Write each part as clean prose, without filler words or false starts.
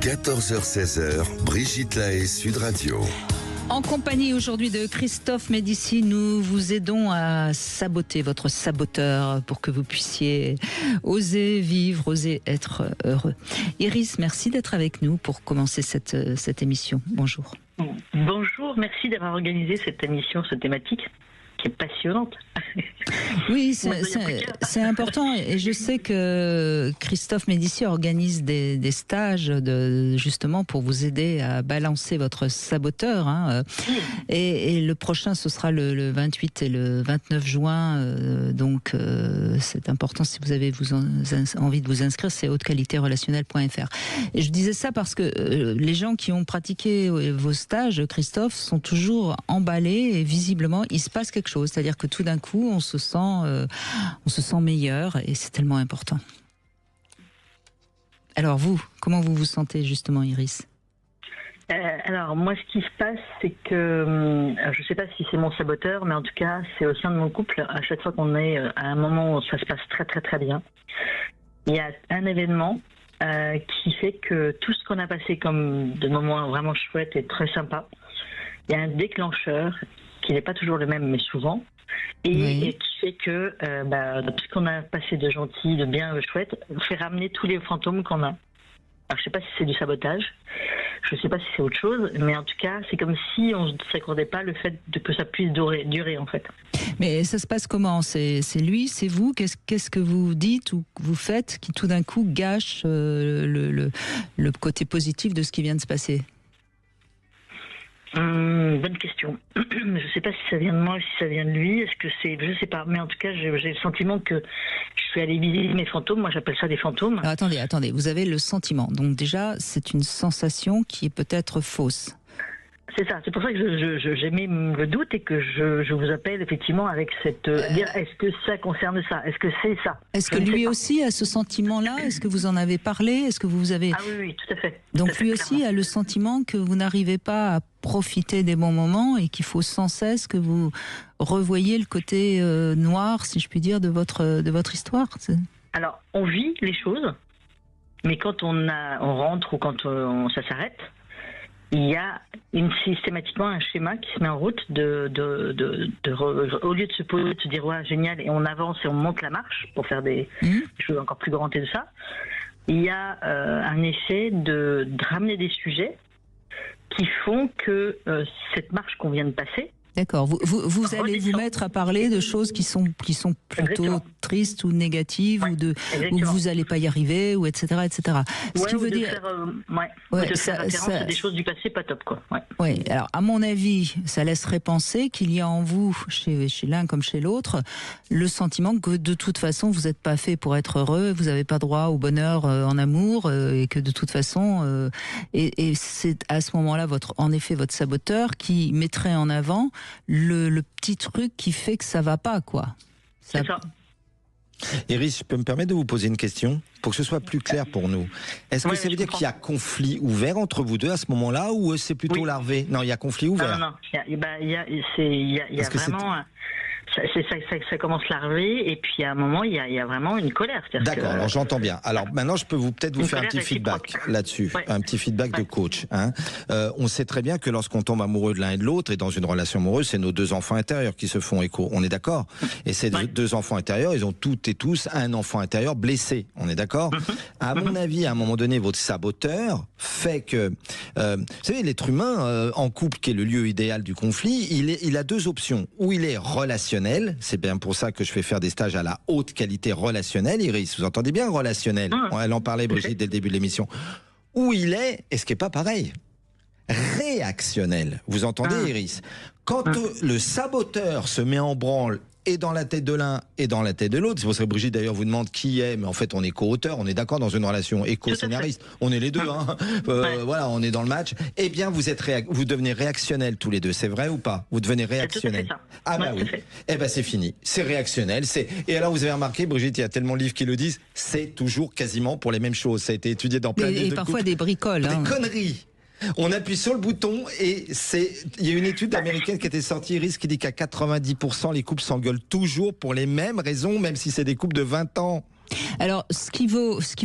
14h-16h, Brigitte Lahaie, Sud Radio. En compagnie aujourd'hui de Christophe Médici, nous vous aidons à saboter votre saboteur pour que vous puissiez oser vivre, oser être heureux. Iris, merci d'être avec nous pour commencer cette émission. Bonjour. Bonjour, merci d'avoir organisé cette émission, cette thématique qui est passionnante. Oui, c'est important et je sais que Christophe Médici organise des stages justement pour vous aider à balancer votre saboteur. Hein. Et le prochain, ce sera le 28 et le 29 juin. Donc, c'est important si vous avez envie de vous inscrire, c'est hautequalitérelationnelle.fr. Et je disais ça parce que les gens qui ont pratiqué vos stages, Christophe, sont toujours emballés et visiblement, il se passe quelque chose. C'est-à-dire que tout d'un coup, on se sent meilleur et c'est tellement important. Alors vous, comment vous vous sentez justement, Iris ? Alors moi, ce qui se passe, c'est que je ne sais pas si c'est mon saboteur, mais en tout cas, c'est au sein de mon couple. À chaque fois qu'on est à un moment où ça se passe très très très bien, il y a un événement qui fait que tout ce qu'on a passé comme de moments vraiment chouettes et très sympas, il y a un déclencheur qui n'est pas toujours le même, mais souvent. Et qui fait que tout ce qu'on a passé de gentil, de bien, de chouette, fait ramener tous les fantômes qu'on a. Alors je ne sais pas si c'est du sabotage, je ne sais pas si c'est autre chose, mais en tout cas c'est comme si on ne s'accordait pas le fait que ça puisse durer en fait. Mais ça se passe comment ? C'est lui, c'est vous ? Qu'est-ce que vous dites ou vous faites qui tout d'un coup gâche le côté positif de ce qui vient de se passer ? Bonne question. Je ne sais pas si ça vient de moi ou si ça vient de lui. Est-ce que c'est... Je ne sais pas. Mais en tout cas, j'ai le sentiment que je suis allée visiter mes fantômes. Moi, j'appelle ça des fantômes. Alors, attendez. Vous avez le sentiment. Donc déjà, c'est une sensation qui est peut-être fausse. C'est ça. C'est pour ça que j'ai mis le doute et que je vous appelle effectivement avec cette... dire, est-ce que ça concerne ça ? Est-ce que c'est ça ? Est-ce que lui aussi a ce sentiment-là ? Est-ce que vous en avez parlé ? Est-ce que vous avez... Ah oui, tout à fait. Donc lui aussi a le sentiment que vous n'arrivez pas à profiter des bons moments et qu'il faut sans cesse que vous revoyiez le côté noir, si je puis dire, de votre histoire. Alors, on vit les choses, mais quand on rentre ou quand ça s'arrête, il y a systématiquement un schéma qui se met en route au lieu de se poser, de se dire ouais, génial, et on avance et on monte la marche pour faire des choses encore plus grandes et tout ça. Il y a un effet de ramener des sujets qui font que cette marche qu'on vient de passer. D'accord. Vous allez vous mettre à parler de choses qui sont plutôt Exactement. tristes ou négatives ou vous n'allez pas y arriver ou etc. Ce qui veut dire faire référence à des choses du passé pas top quoi. Ouais. Alors à mon avis, ça laisserait penser qu'il y a en vous, chez l'un comme chez l'autre, le sentiment que de toute façon vous n'êtes pas fait pour être heureux, vous n'avez pas droit au bonheur en amour et que de toute façon et c'est à ce moment-là en effet votre saboteur qui mettrait en avant le petit truc qui fait que ça va pas, quoi. C'est ça. Iris, je peux me permettre de vous poser une question pour que ce soit plus clair pour nous. Est-ce que ça veut dire qu'il y a conflit ouvert entre vous deux à ce moment-là ou c'est plutôt larvé ? Non, il y a conflit ouvert. Non. Il y a vraiment... Ça commence larvé et puis à un moment il y a vraiment une colère. D'accord, alors j'entends bien. Alors maintenant je peux peut-être vous faire un petit feedback là-dessus, un petit feedback de coach. On sait très bien que lorsqu'on tombe amoureux de l'un et de l'autre et dans une relation amoureuse, c'est nos deux enfants intérieurs qui se font écho. On est d'accord ? Et ces deux enfants intérieurs, ils ont toutes et tous un enfant intérieur blessé. On est d'accord ? À mon avis, à un moment donné, votre saboteur fait que, vous savez, l'être humain en couple, qui est le lieu idéal du conflit, il a deux options. Ou il est relationnel. C'est bien pour ça que je fais faire des stages à la haute qualité relationnelle. Iris, vous entendez bien relationnel ? Elle en parlait, Brigitte, dès le début de l'émission. Où il est, et ce qui n'est pas pareil, réactionnel. Vous entendez, Iris ? Quand le saboteur se met en branle et dans la tête de l'un et dans la tête de l'autre, c'est pour ça que Brigitte d'ailleurs vous demande qui est, mais en fait on est co-auteur, on est d'accord dans une relation, et co-scénariste, on est les deux, voilà, on est dans le match. Eh bien vous devenez réactionnels tous les deux, c'est vrai ou pas ? Vous devenez réactionnels. Ah bah oui, eh ben c'est fini, c'est réactionnel. Et alors vous avez remarqué, Brigitte, il y a tellement de livres qui le disent, c'est toujours quasiment pour les mêmes choses, ça a été étudié dans plein de livres. Et parfois des bricoles. Des conneries. On appuie sur le bouton et il y a une étude américaine qui était sortie, Iris, qui dit qu'à 90% les couples s'engueulent toujours pour les mêmes raisons, même si c'est des couples de 20 ans. Alors, ce qu'il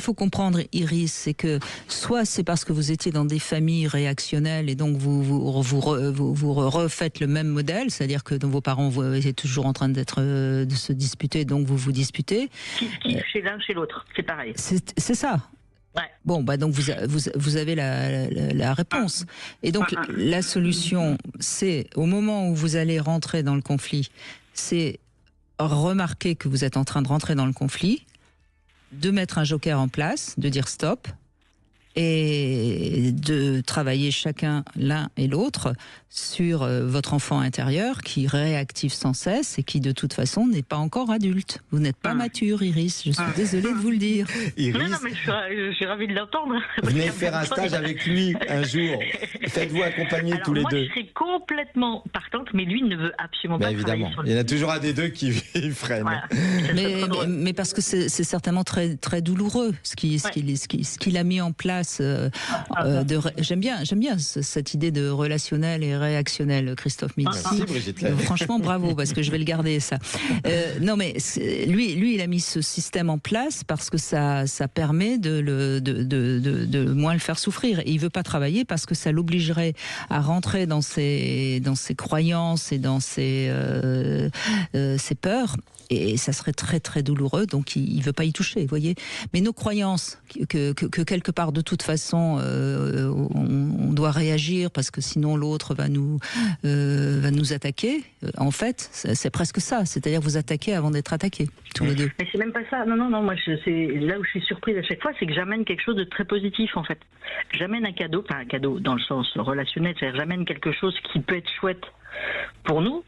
faut comprendre, Iris, c'est que soit c'est parce que vous étiez dans des familles réactionnelles et donc vous refaites le même modèle, c'est-à-dire que vos parents vous étaient toujours en train de se disputer, donc vous vous disputez. Chez l'un, chez l'autre, c'est pareil. C'est ça. Ouais. Bon, donc vous avez la réponse. Et donc la solution, c'est au moment où vous allez rentrer dans le conflit, c'est remarquer que vous êtes en train de rentrer dans le conflit, de mettre un joker en place, de dire stop, et de travailler chacun l'un et l'autre sur votre enfant intérieur qui réactive sans cesse et qui de toute façon n'est pas encore adulte. Vous n'êtes pas mature, Iris, je suis désolée de vous le dire. Iris, non, mais je suis ravie de l'entendre. Venez faire un stage avec lui un jour. Faites-vous accompagner tous les deux. Moi, je serais complètement partante, mais lui ne veut absolument pas évidemment. Il y en a toujours un des deux qui freinent. Voilà. Mais parce que c'est certainement très, très douloureux ce qu'il a mis en place. J'aime bien cette idée de relationnel et réactionnel, Christophe Médicis. Franchement, bravo, parce que je vais le garder, ça. Non, mais lui, il a mis ce système en place parce que ça permet de moins le faire souffrir. Et il veut pas travailler parce que ça l'obligerait à rentrer dans ses croyances et dans ses peurs. Et ça serait très très douloureux, donc il veut pas y toucher, vous voyez. Mais nos croyances, que quelque part de toute façon on doit réagir parce que sinon l'autre va nous attaquer. En fait, c'est presque ça, c'est-à-dire vous attaquez avant d'être attaqués, tous les deux. Mais c'est même pas ça. Non. Moi, c'est là où je suis surprise à chaque fois, c'est que j'amène quelque chose de très positif en fait. J'amène un cadeau dans le sens relationnel, c'est-à-dire j'amène quelque chose qui peut être chouette pour nous.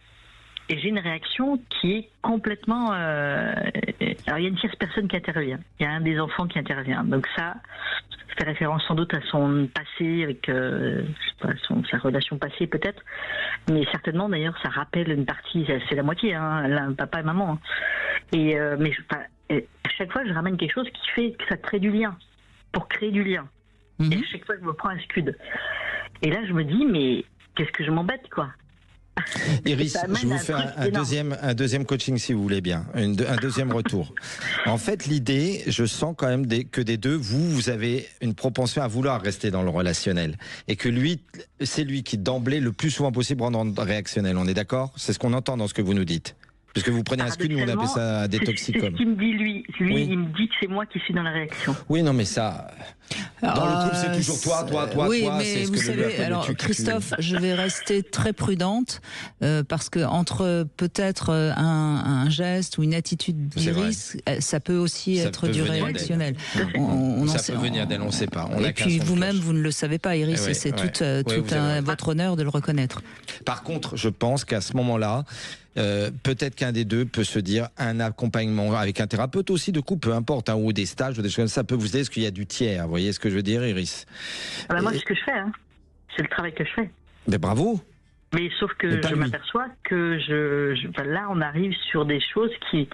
Et j'ai une réaction qui est complètement... Alors, il y a une tierce personne qui intervient. Il y a un des enfants qui intervient. Donc ça fait référence sans doute à son passé, avec sa relation passée peut-être. Mais certainement, d'ailleurs, ça rappelle une partie, c'est la moitié, papa et maman. Et, à chaque fois, je ramène quelque chose qui fait que ça crée du lien, pour créer du lien. Et à chaque fois, je me prends un scud. Et là, je me dis, mais qu'est-ce que je m'embête, quoi. Iris, je vous fais un deuxième coaching si vous voulez bien, un deuxième retour. En fait, l'idée, je sens quand même que des deux, vous avez une propension à vouloir rester dans le relationnel et que c'est lui qui d'emblée le plus souvent possible rentre dans le réactionnel. On est d'accord? C'est ce qu'on entend dans ce que vous nous dites. Parce que vous prenez un scud, nous on appelle ça des toxicums. C'est ce qu'il me dit lui. Oui. Il me dit que c'est moi qui suis dans la réaction. Oui, non, mais ça... Dans le couple, c'est toujours toi. Oui, mais vous savez, alors Christophe, je vais rester très prudente parce que entre peut-être un geste ou une attitude d'Iris, ça peut aussi être du réactionnel. Ça peut venir d'elle, on ne sait pas. Et puis vous-même, vous ne le savez pas, Iris, et c'est tout votre honneur de le reconnaître. Par contre, je pense qu'à ce moment-là, peut-être qu'un des deux peut se dire un accompagnement avec un thérapeute aussi de couple, peu importe, ou des stages ou des choses comme ça peut vous aider parce qu'il y a du tiers. Vous voyez ce que je veux dire, Iris? Moi, c'est ce que je fais. C'est le travail que je fais. Mais bravo. Mais sauf que je m'aperçois que là, on arrive sur des choses qui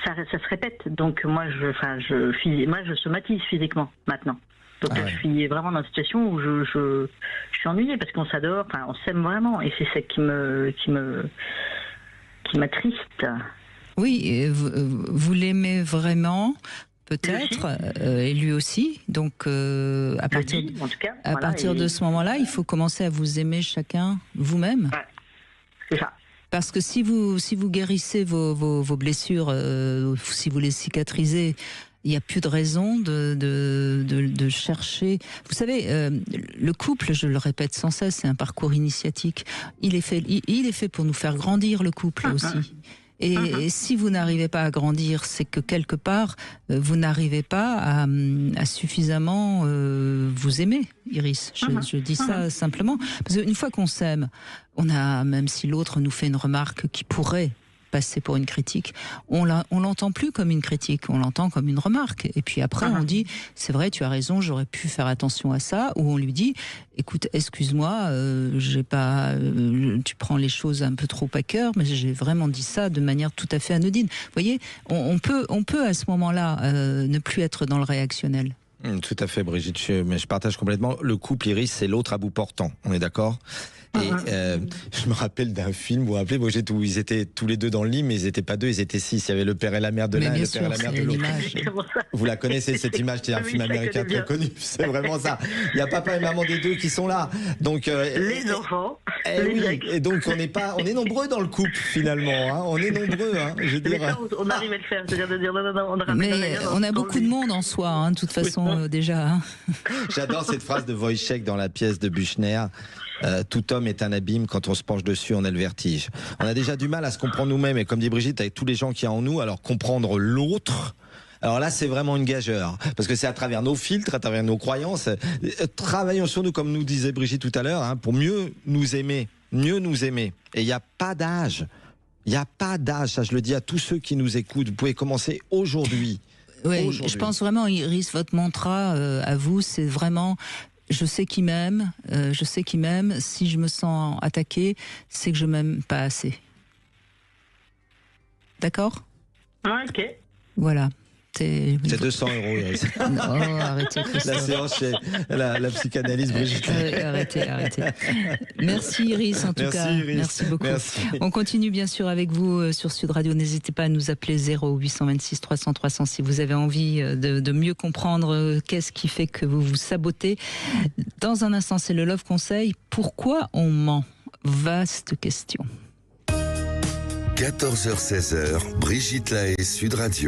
ça se répète. Donc moi, je somatise physiquement maintenant. Donc je suis vraiment dans une situation où je suis ennuyée parce qu'on s'adore, on s'aime vraiment, et c'est ça qui m'attriste. Oui, vous l'aimez vraiment, peut-être, et lui aussi. Donc, à partir de ce moment-là, il faut commencer à vous aimer chacun vous-même. Ouais, c'est ça. Parce que si vous guérissez vos blessures, si vous les cicatrisez, il n'y a plus de raison de chercher. Vous savez, le couple, je le répète sans cesse, c'est un parcours initiatique. Il est fait pour nous faire grandir, le couple aussi. Et si vous n'arrivez pas à grandir, c'est que quelque part, vous n'arrivez pas à suffisamment vous aimer, Iris. Je dis ça simplement. Parce qu'une fois qu'on s'aime, même si l'autre nous fait une remarque qui pourrait passer pour une critique, on l'entend plus comme une critique, on l'entend comme une remarque. Et puis après, on dit, c'est vrai, tu as raison, j'aurais pu faire attention à ça. Ou on lui dit, écoute, excuse-moi, tu prends les choses un peu trop à cœur, mais j'ai vraiment dit ça de manière tout à fait anodine. Vous voyez, on peut à ce moment-là ne plus être dans le réactionnel. Tout à fait, Brigitte, mais je partage complètement. Le couple, Iris, c'est l'autre à bout portant, on est d'accord? Et je me rappelle d'un film, vous vous rappelez, ils étaient tous les deux dans le lit, mais ils n'étaient pas deux, ils étaient 6. Il y avait le père et la mère de l'un et le père et la mère de l'autre. Vous la connaissez, cette image? C'est un film américain très connu. C'est vraiment ça. Il y a papa et maman des deux qui sont là. Donc, les enfants. Et donc, on est nombreux dans le couple, finalement. Hein. On est nombreux. Hein, je veux dire. Ça, on arrive à le faire. C'est-à-dire de dire non, mais on a beaucoup de monde en soi, hein, de toute façon, déjà. Hein. J'adore cette phrase de Wojciech dans la pièce de Büchner. Tout homme est un abîme, quand on se penche dessus, on a le vertige. On a déjà du mal à se comprendre nous-mêmes, et comme dit Brigitte, avec tous les gens qu'il y a en nous, alors comprendre l'autre, alors là c'est vraiment une gageure, parce que c'est à travers nos filtres, à travers nos croyances. Travaillons sur nous, comme nous disait Brigitte tout à l'heure, hein, pour mieux nous aimer. Et il n'y a pas d'âge. Il n'y a pas d'âge, ça je le dis à tous ceux qui nous écoutent. Vous pouvez commencer aujourd'hui. Oui, je pense vraiment, Iris, votre mantra à vous, c'est vraiment... Je sais qu'il m'aime, Si je me sens attaquée, c'est que je m'aime pas assez. D'accord ? Ok. Voilà. C'est 200 €, Iris. Non, arrêtez, Christophe. La séance chez la psychanalyse, Brigitte. Arrêtez. Merci Iris, en tout cas. Iris. Merci beaucoup. Merci. On continue bien sûr avec vous sur Sud Radio. N'hésitez pas à nous appeler 0826 300 300 si vous avez envie de mieux comprendre qu'est-ce qui fait que vous vous sabotez. Dans un instant, c'est le Love Conseil. Pourquoi on ment ? Vaste question. 14h-16h, Brigitte Lahaie, Sud Radio.